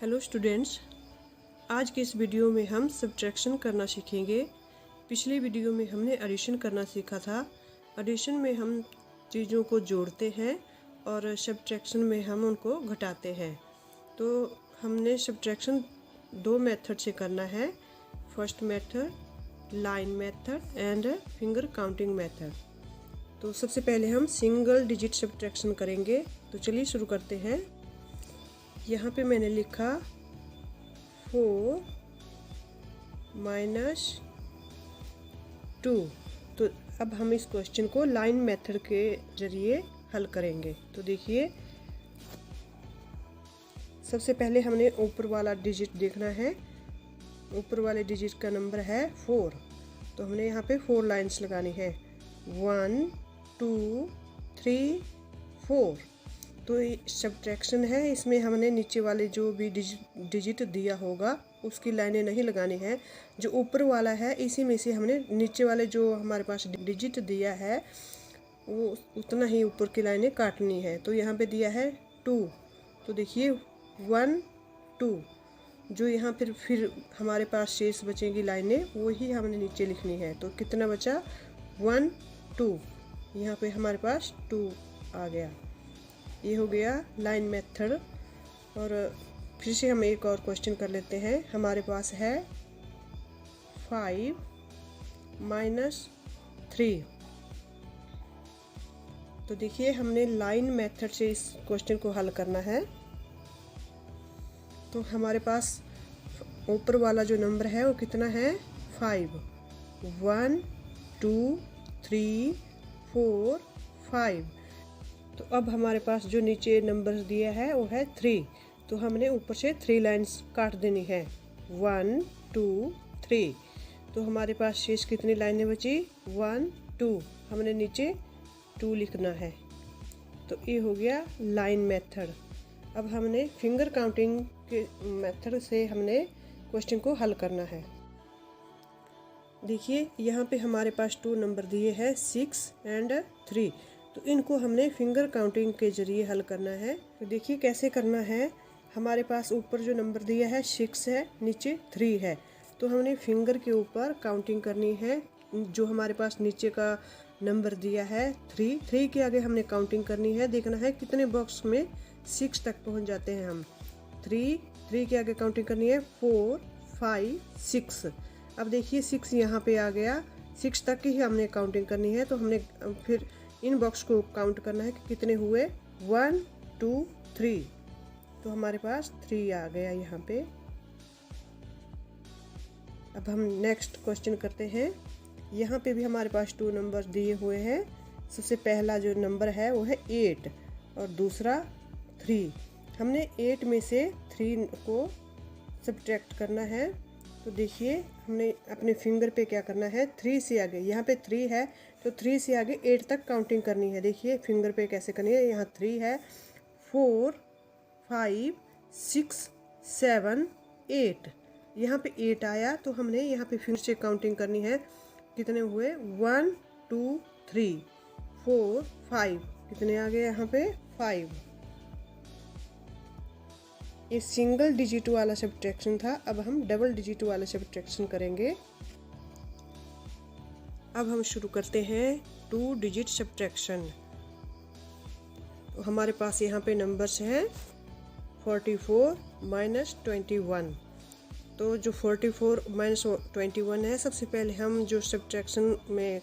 Hello students, आज के इस वीडियो में हम सब्ट्रैक्शन करना सीखेंगे। पिछले वीडियो में हमने एडिशन करना सीखा था। एडिशन में हम चीज़ों को जोड़ते हैं और सब्ट्रैक्शन में हम उनको घटाते हैं। तो हमने सब्ट्रैक्शन दो मेथड से करना है। First method line method and finger counting method. तो सबसे पहले हम सिंगल डिजिट सब्ट्रैक्शन करेंगे। तो चलिए शुरू करते हैं। यहाँ पे मैंने लिखा 4 - 2। तो अब हम इस क्वेश्चन को लाइन मेथड के जरिए हल करेंगे। तो देखिए, सबसे पहले हमने ऊपर वाला डिजिट देखना है। ऊपर वाले डिजिट का नंबर है 4। तो हमने यहाँ पे 4 लाइंस लगानी है। 1 2 3 4। तो सब्ट्रैक्शन है, इसमें हमने नीचे वाले जो भी डिजिट दिया होगा उसकी लाइनें नहीं लगानी है। जो ऊपर वाला है इसी में से हमने नीचे वाले जो हमारे पास डिजिट दिया है वो उतना ही ऊपर की लाइनें काटनी है। तो यहाँ पे दिया है 2। तो देखिए 1 2। जो यहाँ फिर हमारे पास शेष बचेंगी लाइनें वही हमने नीचे लिखनी है। तो कितना बचा 1 2। यहाँ पे हमारे पास 2 आ गया। ये हो गया लाइन मेथड। और फिर से हम एक और क्वेश्चन कर लेते हैं। हमारे पास है 5 - 3। तो देखिए, हमने लाइन मेथड से इस क्वेश्चन को हल करना है। तो हमारे पास ऊपर वाला जो नंबर है वो कितना है 5। 1 2 3 4 5। तो अब हमारे पास जो नीचे नंबर दिया है वो है 3। तो हमने ऊपर से 3 लाइंस काट देनी है। 1 2 3। तो हमारे पास शेष कितनी लाइनें बची 1 2। हमने नीचे 2 लिखना है। तो ये हो गया लाइन मेथड। अब हमने फिंगर काउंटिंग के मेथड से हमने क्वेश्चन को हल करना है। देखिए, यहाँ पे हमारे पास 2 नंबर दिए हैं 6 एंड 3। तो इनको हमने फिंगर काउंटिंग के जरिए हल करना है। तो देखिए कैसे करना है। हमारे पास ऊपर जो नंबर दिया है 6 है, नीचे 3 है। तो हमने फिंगर के ऊपर काउंटिंग करनी है। जो हमारे पास नीचे का नंबर दिया है 3 के आगे हमने काउंटिंग करनी है। देखना है कितने बॉक्स में 6 तक पहुंच जाते हैं हम। 3 के आगे काउंटिंग करनी है 4 5 6। अब देखिए 6 यहाँ पे आ गया। 6 तक ही हमने काउंटिंग करनी है। तो हमने फिर इन बॉक्स को काउंट करना है कि कितने हुए 1 2 3। तो हमारे पास 3 आ गया यहाँ पे। अब हम नेक्स्ट क्वेश्चन करते हैं। यहाँ पे भी हमारे पास 2 नंबर दिए हुए हैं। सबसे पहला जो नंबर है वो है 8 और दूसरा 3। हमने 8 में से 3 को सब्ट्रैक्ट करना है। तो देखिए, हमने अपने फिंगर पे क्या करना है 3 से आगे, यहाँ पे 3 है तो 3 से आगे 8 तक काउंटिंग करनी है। देखिए फिंगर पे कैसे करनी है। यहाँ 3 है, 4 5 6 7 8। यहाँ पे 8 आया तो हमने यहाँ पे फिर से काउंटिंग करनी है। कितने हुए 1 2 3 4 5। कितने आ गए यहाँ पे 5। ये सिंगल डिजिट वाला सब्ट्रैक्शन था। अब हम डबल डिजिट वाला सब्ट्रैक्शन करेंगे। अब हम शुरू करते हैं 2 डिजिट सब्ट्रैक्शन। तो हमारे पास यहाँ पे नंबर्स हैं 44 - 21। तो जो 44 - 21 है, सबसे पहले हम जो सब्ट्रैक्शन में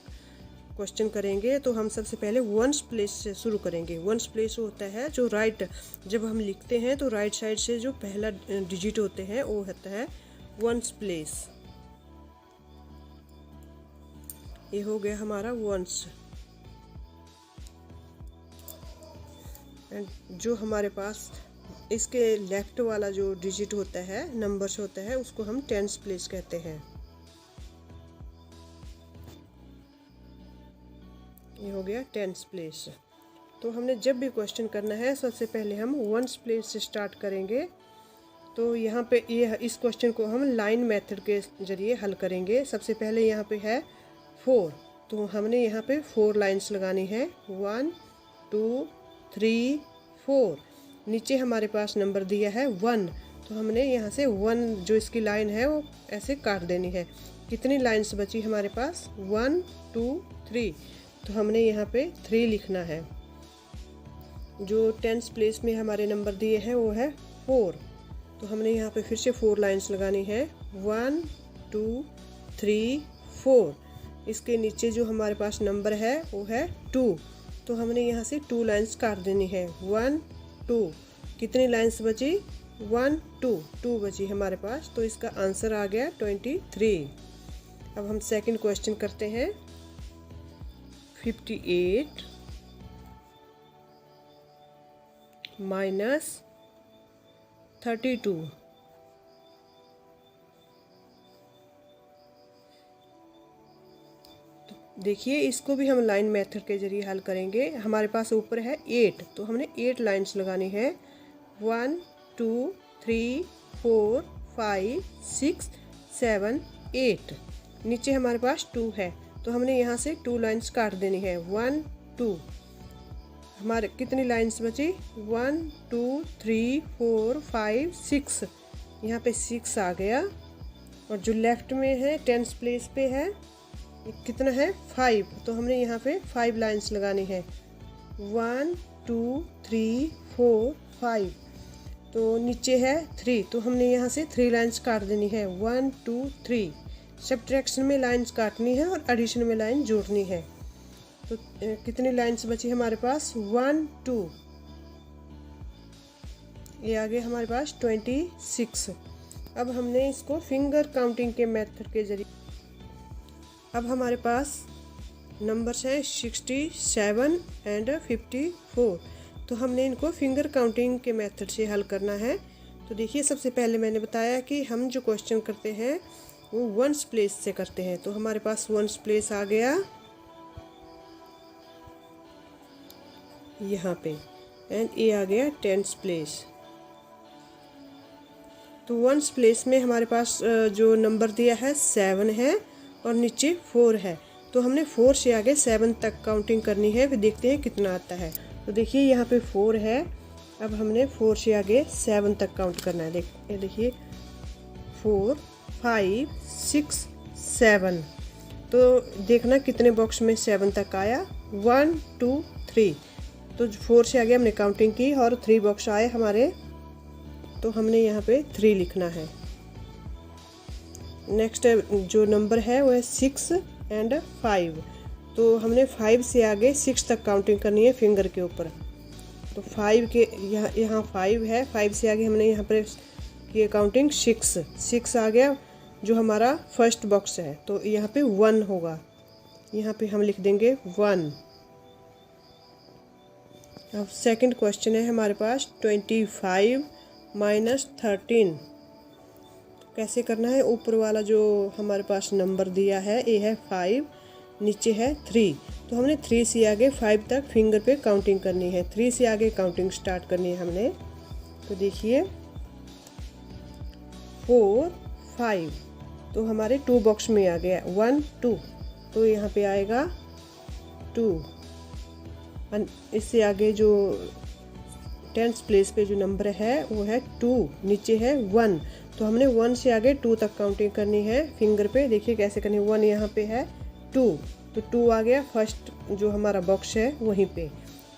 क्वेश्चन करेंगे तो हम सबसे पहले वंस प्लेस से शुरू करेंगे। वंस प्लेस होता है जो राइट, जब हम लिखते हैं तो राइट साइड से जो पहला डिजिट होते हैं वो होता है वंस प्लेस। ये हो गया हमारा वंस। एंड जो हमारे पास इसके लेफ्ट वाला जो डिजिट होता है, नंबर्स होता है, उसको हम टेंस प्लेस कहते हैं। ये हो गया टेंस प्लेस। तो हमने जब भी क्वेश्चन करना है सबसे पहले हम वंस प्लेस से स्टार्ट करेंगे। तो यहाँ पे ये इस क्वेश्चन को हम लाइन मेथड के जरिए हल करेंगे। सबसे पहले यहाँ पे है 4। तो हमने यहाँ पे 4 लाइंस लगानी है। 1 2 3 4। नीचे हमारे पास नंबर दिया है 1। तो हमने यहाँ से 1 जो इसकी लाइन है वो ऐसे काट देनी है। कितनी लाइन्स बची हमारे पास? 1 2 3। तो हमने यहाँ पे 3 लिखना है। जो 10th प्लेस में हमारे नंबर दिए हैं वो है 4। तो हमने यहाँ पे फिर से 4 लाइन्स लगानी है। 1 2 3 4। इसके नीचे जो हमारे पास नंबर है वो है 2। तो हमने यहाँ से 2 लाइन्स काट देनी है। 1 2। कितनी लाइन्स बची? 1 2 2 बची हमारे पास। तो इसका आंसर आ गया 23। अब हम सेकंड क्वेश्चन करते हैं। 58 माइनस 32। देखिए इसको भी हम लाइन मेथड के जरिए हल करेंगे। हमारे पास ऊपर है 8, तो हमने 8 लाइन्स लगानी है। 1 2 3 4 5 6 7 8। नीचे हमारे पास 2 है, तो हमने यहाँ से 2 लाइन्स काट देनी है। 1 2। हमारे कितनी लाइन्स बची? 1 2 3 4 5 6। यहाँ पे 6 आ गया। और जो लेफ्ट में है 10th प्लेस पे है, कितना है? 5। तो हमने यहाँ पे 5 लाइन्स लगानी है। 1 2 3 4 5। तो नीचे है 3, तो हमने यहाँ से 3 लाइन्स काट देनी है। 1 2 3। सब्ट्रैक्शन में लाइन्स काटनी है और एडिशन में लाइन जोड़नी है। तो कितनी लाइन्स बची हमारे पास? 1 2। ये आ गए हमारे पास 26। अब हमने इसको फिंगर काउंटिंग के मेथड के जरिए, अब हमारे पास नंबर्स हैं 67 एंड 54। तो हमने इनको फिंगर काउंटिंग के मेथड से हल करना है। तो देखिए सबसे पहले मैंने बताया कि हम जो क्वेश्चन करते हैं वो 1st प्लेस से करते हैं। तो हमारे पास 1st प्लेस आ गया यहाँ पे, एंड ये आ गया 10th प्लेस। तो 1st प्लेस में हमारे पास जो नंबर दिया है 7 है और नीचे 4 है। तो हमने 4 से आगे 7 तक काउंटिंग करनी है, फिर देखते हैं कितना आता है। तो देखिए यहाँ पे 4 है, अब हमने 4 से आगे 7 तक काउंट करना है। देखिए 4 5 6 7। तो देखना कितने बॉक्स में 7 तक आया। 1 2 3। तो 4 से आगे हमने काउंटिंग की और 3 बॉक्स आए हमारे, तो हमने यहाँ पे 3 लिखना है। नेक्स्ट जो नंबर है वो है 6 एंड 5। तो हमने 5 से आगे 6 तक काउंटिंग करनी है फिंगर के ऊपर। तो 5 के यहाँ 5 है, 5 से आगे हमने यहाँ पर की काउंटिंग 6 आ गया जो हमारा फर्स्ट बॉक्स है। तो यहाँ पे 1 होगा, यहाँ पे हम लिख देंगे 1। अब सेकंड क्वेश्चन है हमारे पास 25 माइनस 13। कैसे करना है? ऊपर वाला जो हमारे पास नंबर दिया है ये है 5, नीचे है 3। तो हमने 3 से आगे 5 तक फिंगर पे काउंटिंग करनी है। 3 से आगे काउंटिंग स्टार्ट करनी है हमने। तो देखिए 4 5। तो हमारे 2 बॉक्स में आ गया 1 2। तो यहाँ पे आएगा 2। इससे आगे जो 10th प्लेस पे जो नंबर है वो है 2, नीचे है 1। तो हमने 1 से आगे 2 तक काउंटिंग करनी है फिंगर पे। देखिए कैसे करनी है। 1 यहाँ पे है, 2। तो 2 आ गया फर्स्ट जो हमारा बॉक्स है वहीं पे।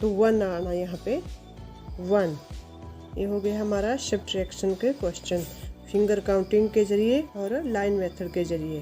तो 1 आना यहाँ पे 1। ये हो गया हमारा सब्ट्रैक्शन के क्वेश्चन फिंगर काउंटिंग के जरिए और लाइन मेथड के जरिए।